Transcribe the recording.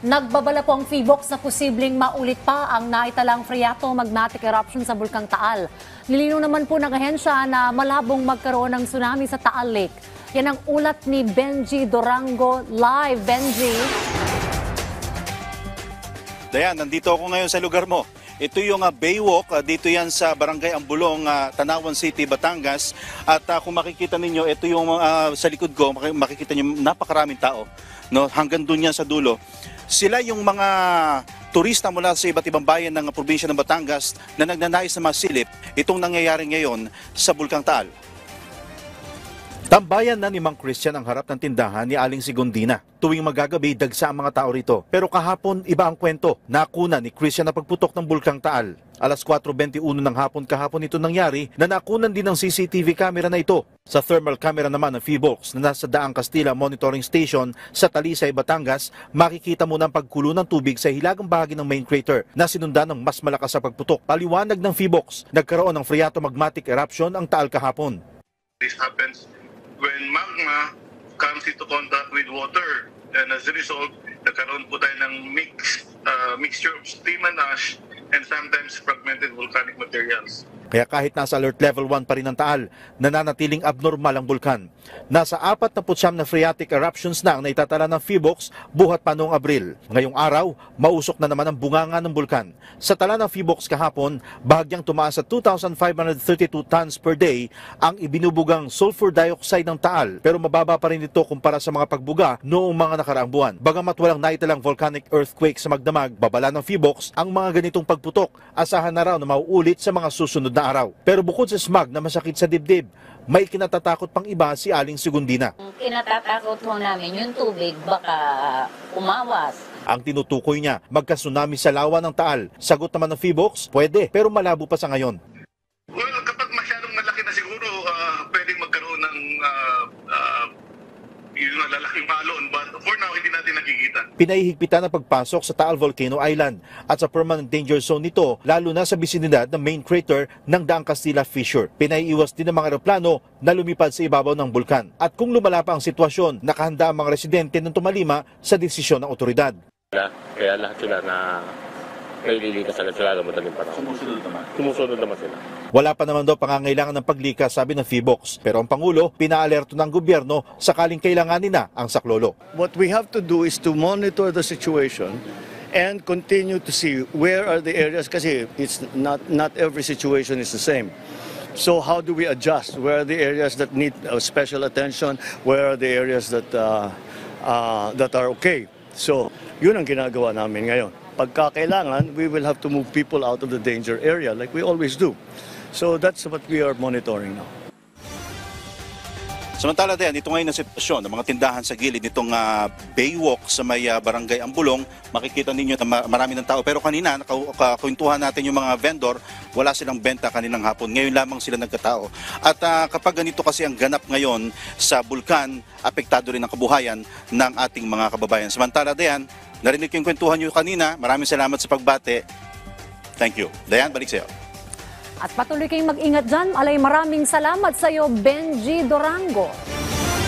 Nagbabala po ang PHIVOLCS na posibleng maulit pa ang naitalang phreatomagmatic eruption sa Bulkang Taal. Nilinaw naman po ng ahensya na malabong magkaroon ng tsunami sa Taal Lake. Yan ang ulat ni Benji Dorango. Live, Benji. Dayan, nandito ako ngayon sa lugar mo. Ito yung Baywalk, dito yan sa Barangay Ambulong, Tanawan City, Batangas. At kung makikita ninyo, ito yung sa likod ko, makikita nyo napakaraming tao. No? Hanggang doon yan sa dulo. Sila yung mga turista mula sa iba't ibang bayan ng probinsya ng Batangas na nagnanais na masilip itong nangyayari ngayon sa Bulkang Taal. Tambayan na ni Mang Christian ang harap ng tindahan ni Aling Sigundina. Tuwing magagabi, dagsa ang mga tao rito. Pero kahapon, iba ang kwento. Nakuna ni Christian na pagputok ng Bulkang Taal. Alas 4:21 ng hapon kahapon ito nangyari na nakunan din ng CCTV camera na ito. Sa thermal camera naman ng PHIVOLCS na nasa Daang Castilla Monitoring Station sa Talisay, Batangas, makikita mo ng pagkulo ng tubig sa hilagang bahagi ng main crater na sinundan ng mas malakas sa pagputok. Paliwanag ng PHIVOLCS, nagkaroon ng phreatomagmatic eruption ang Taal kahapon. This happens when magma comes into contact with water, and as a result, nagkaroon po tayo ng mixture of steam and ash and sometimes fragmented volcanic materials. Kaya kahit nasa alert level 1 pa rin ang Taal, nananatiling abnormal ang bulkan. Nasa 49 na phreatic eruptions na ang naitatala ng PHIVOLCS buhat pa noong Abril. Ngayong araw, mausok na naman ang bunganga ng bulkan. Sa tala ng PHIVOLCS kahapon, bahagyang tumaas sa 2,532 tons per day ang ibinubugang sulfur dioxide ng Taal, pero mababa pa rin ito kumpara sa mga pagbuga noong mga nakaraang buwan. Bagamat walang naitalang volcanic earthquake sa magdamag, babala ng PHIVOLCS ang mga ganitong pagputok. Asahan na raw na mauulit sa mga susunod na araw. Pero bukod sa smog na masakit sa dibdib, may kinatatakot pang iba si Aling Sigundina. Kinatatakot ho namin yung tubig baka umawas. Ang tinutukoy niya, magka-tsunami sa lawa ng Taal. Sagot naman ng PHIVOLCS, pwede, pero malabo pa sa ngayon. Well, kapag masyadong malaki na siguro, pwedeng magkaroon ng yung lalaking alon, but for now, hindi natin nakikita. Pinahihigpitan ang pagpasok sa Taal Volcano Island at sa permanent danger zone nito, lalo na sa bisinidad ng main crater ng Daang Castilla Fissure. Pinaiiwas din ng mga eroplano na lumipad sa ibabaw ng bulkan. At kung lumala pa ang sitwasyon, nakahanda ang mga residente ng tumalima sa desisyon ng otoridad. Kaya lahat sila na naililikas agad sila ng madaling panahon. Sumusunod naman sila. Wala pa naman daw pangangailangan ng paglikas, sabi ng PHIVOLCS. Pero ang Pangulo, pinaalerto ng gobyerno sakaling kailanganin na ang saklolo. What we have to do is to monitor the situation and continue to see where are the areas, kasi it's not every situation is the same. So how do we adjust? Where are the areas that need special attention? Where are the areas that are okay? So yun ang ginagawa namin ngayon. Pagka kailangan, we will have to move people out of the danger area like we always do. So that's what we are monitoring now. Samantala din, ito ngayon ang sitwasyon ng mga tindahan sa gilid nitong Baywalk sa may Barangay Ambulong. Makikita ninyo na marami ng tao. Pero kanina, nakakwentuhan natin yung mga vendor, wala silang benta kaninang hapon. Ngayon lamang sila nagkatao. At kapag ganito kasi ang ganap ngayon sa bulkan, apektado rin ang kabuhayan ng ating mga kababayan. Samantala din, narinig ko yung kwentuhan nyo kanina. Maraming salamat sa pagbate. Thank you. Dayan, balik sa'yo. At patuloy kayong mag-ingat dyan. Maraming salamat sa iyo, Benji Dorango.